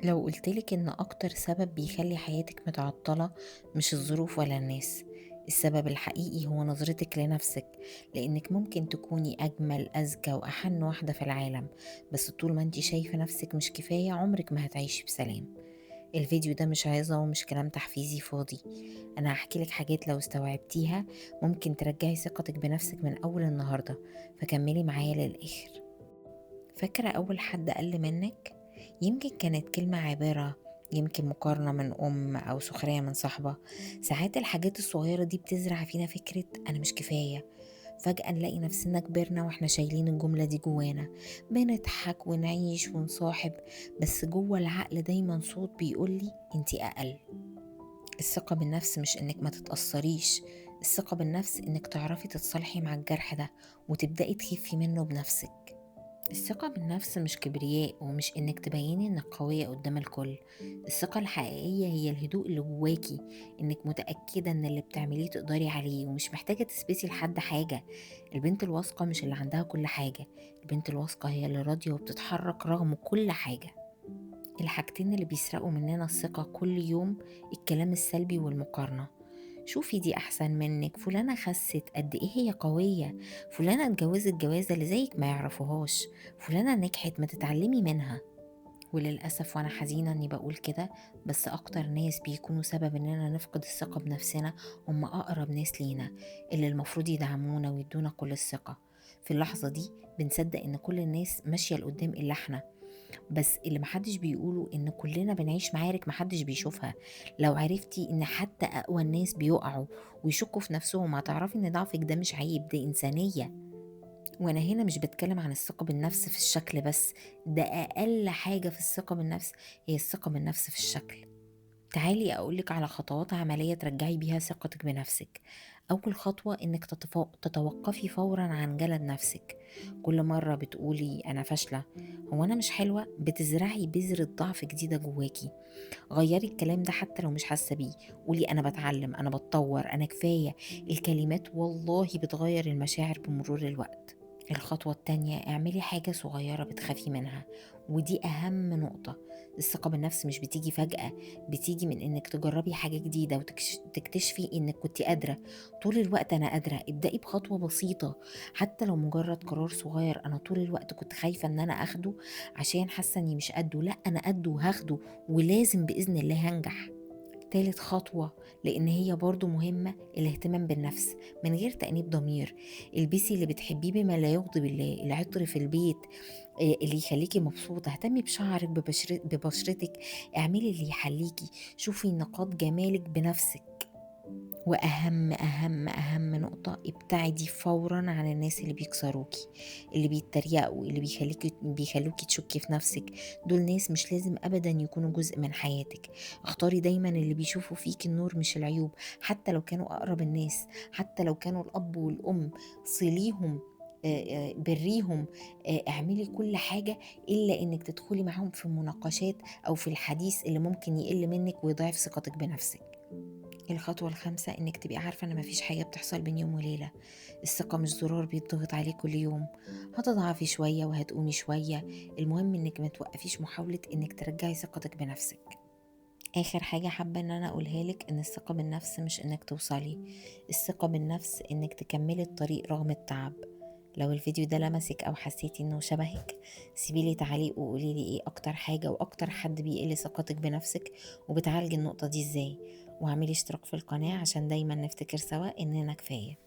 لو قلتلك إن أكتر سبب بيخلي حياتك متعطلة مش الظروف ولا الناس، السبب الحقيقي هو نظرتك لنفسك، لأنك ممكن تكوني أجمل أذكى وأحن واحدة في العالم، بس طول ما انتي شايفة نفسك مش كفاية عمرك ما هتعيشي بسلام. الفيديو ده مش عظة ومش كلام تحفيزي فاضي، أنا هحكيلك حاجات لو استوعبتيها ممكن ترجعي ثقتك بنفسك من أول النهاردة، فكملي معايا للآخر. فاكرة أول حد قل منك؟ يمكن كانت كلمة عابرة، يمكن مقارنة من أم أو سخرية من صاحبة. ساعات الحاجات الصغيرة دي بتزرع فينا فكرة أنا مش كفاية. فجأة نلاقي نفسنا كبرنا واحنا شايلين الجملة دي جوانا، بنضحك ونعيش ونصاحب، بس جوه العقل دايما صوت بيقولي انتي أقل. الثقة بالنفس مش انك ما تتأثريش، الثقة بالنفس انك تعرفي تتصالحي مع الجرح ده وتبدأي تخفي منه بنفسك. الثقة بالنفس مش كبرياء ومش انك تبيني انك قوية قدام الكل. الثقة الحقيقية هي الهدوء اللي جواكي، انك متأكدة ان اللي بتعمليه تقدري عليه ومش محتاجة تثبتي لحد حاجة. البنت الواثقة مش اللي عندها كل حاجة، البنت الواثقة هي اللي راضية وبتتحرك رغم كل حاجة. الحاجتين اللي بيسرقوا مننا الثقة كل يوم الكلام السلبي والمقارنة. شوفي دي أحسن منك، فلانة خست قد إيه هي قوية، فلانة اتجوزت جوازة اللي زيك ما يعرفوهاش، فلانة نجحت ما تتعلمي منها. وللأسف وأنا حزينة إني بقول كده، بس أكتر ناس بيكونوا سبب إننا نفقد الثقة بنفسنا هم أقرب ناس لينا، اللي المفروض يدعمونا ويدونا كل الثقة. في اللحظة دي بنصدق إن كل الناس ماشية لقدام إلا إحنا. بس اللي محدش بيقوله ان كلنا بنعيش معارك محدش بيشوفها. لو عرفتي ان حتى اقوى الناس بيقعوا ويشكوا في نفسهم هتعرفي ان ضعفك ده مش عيب، ده انسانية. وانا هنا مش بتكلم عن الثقة بالنفس في الشكل بس، ده اقل حاجة في الثقة بالنفس، هي الثقة بالنفس في الشكل. تعالي أقولك على خطوات عملية ترجعي بيها ثقتك بنفسك. أول خطوة إنك تتوقفي فورا عن جلد نفسك. كل مرة بتقولي أنا فاشلة، هو أنا مش حلوة، بتزرعي بذرة ضعف جديدة جواكي. غيري الكلام ده حتى لو مش حاسة بيه، قولي أنا بتعلم، أنا بتطور، أنا كفاية. الكلمات والله بتغير المشاعر بمرور الوقت. الخطوة التانية اعملي حاجة صغيرة بتخافي منها، ودي أهم نقطة. الثقة بالنفس مش بتيجي فجأة، بتيجي من إنك تجربي حاجة جديدة وتكتشفي إنك كنت قادرة. طول الوقت أنا قادرة، ابدأي بخطوة بسيطة، حتى لو مجرد قرار صغير. أنا طول الوقت كنت خايفة إن أنا أخده عشان حاسة إني مش قده، لأ أنا قده وهاخده، ولازم بإذن الله هنجح. تالت خطوة، لأن هي برضو مهمة، الاهتمام بالنفس من غير تأنيب ضمير. البسي اللي بتحبيه بما لا يغضب الله، العطر في البيت اللي يخليكي مبسوطة، اهتمي بشعرك ببشرتك، اعملي اللي يحليكي، شوفي نقاط جمالك بنفسك. واهم اهم اهم نقطة، ابتعدي فورا عن الناس اللي بيكسروكي، اللي بيتريقوا، اللي بيخلوكي تشكي في نفسك. دول ناس مش لازم ابدا يكونوا جزء من حياتك. اختاري دايما اللي بيشوفوا فيك النور مش العيوب، حتى لو كانوا اقرب الناس، حتى لو كانوا الاب والام. صليهم، بريهم، اعملي كل حاجة إلا إنك تدخلي معاهم في مناقشات أو في الحديث اللي ممكن يقل منك ويضعف ثقتك بنفسك. الخطوة الخامسة إنك تبقي عارفة إن مفيش حاجة بتحصل بين يوم وليلة. الثقة مش زرار بيتضغط عليه كل يوم، هتضعفي شوية وهتقومي شوية. المهم إنك ما توقفيش محاولة إنك ترجعي ثقتك بنفسك. آخر حاجة حابة إن أنا أقولها لك إن الثقة بالنفس مش إنك توصلي، الثقة بالنفس إنك تكملي الطريق رغم التعب. لو الفيديو ده لمسك أو حسيتي إنه شبهك سيبيلي تعليق وقوليلي إيه أكتر حاجة وأكتر حد بيقل ثقتك بنفسك وبتعالجي النقطة دي إزاي. واعملي اشتراك في القناة عشان دايما نفتكر سوا إننا كفاية.